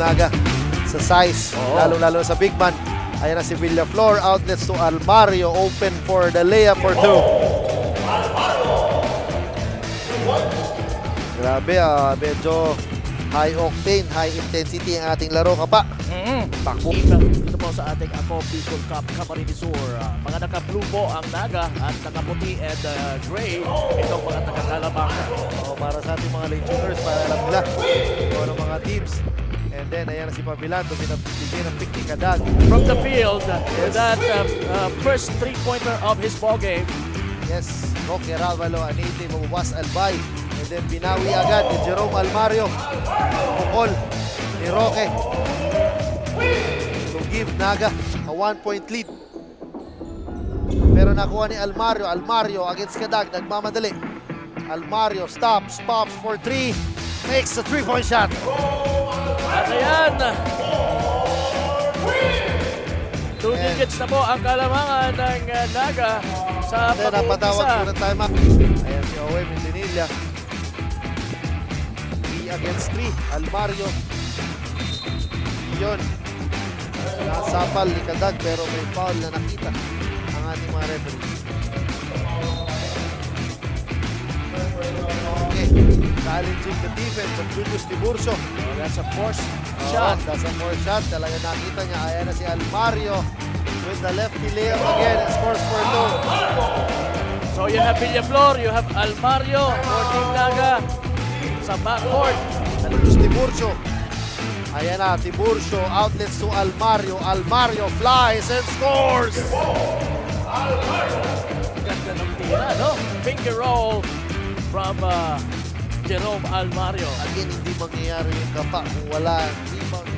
Naga sa size, lalo-lalo sa big man. Ayan na si Villaflor, outlets to Almario, open for the layup for two. Grabe, medyo high octane, high intensity ang ating laro, Kapa. Takbo. Ito po sa ating Ako Bicol Cup Camarines Sur. Mga naka-blue po ang Naga at naka-puti and gray itong mga taga-Calabang. Para sa ating mga legionnaires, para alam nila kung ano mga teams. And then, ayan na si Pavilando, binabigay ng pick ni Kadag. From the field, that first three-pointer of his ball game. Yes, Roque Ravalo, a native of Was Albay. And then, binawi agad ni Jerome Almario. Bukol ni Roque to give Naga a 1-point lead. Pero nakuha ni Almario. Almario against Kadag, nagmamadali. Almario stops, pops for three, makes a three-point shot. At ayan, 2 digits na po ang kalamangan ng Naga sa Then, napatawag pag-umpisa. muna time up. Ayan si Owe Mentinilla. 3 against 3. Almario. Yun. Nasapal ni Kadag pero may foul na nakita ang ating mga referees. Okay. Challenging the defense of Julius Tiburcio. That's a forced Shot. shot. That's a more shot. Talaga nakita niya. Ayan na si Almario with the lefty layup again and scores for two. So you have Villaflor, you have Almario for Team Naga sa backcourt. Julius Tiburcio. Ayan na, Tiburcio. Outlets to Almario. Almario flies and scores! Ganda ng tira, no? Finger roll from Jerome Almario. Again, hindi mangyayari yung Kapa kung wala ang rebound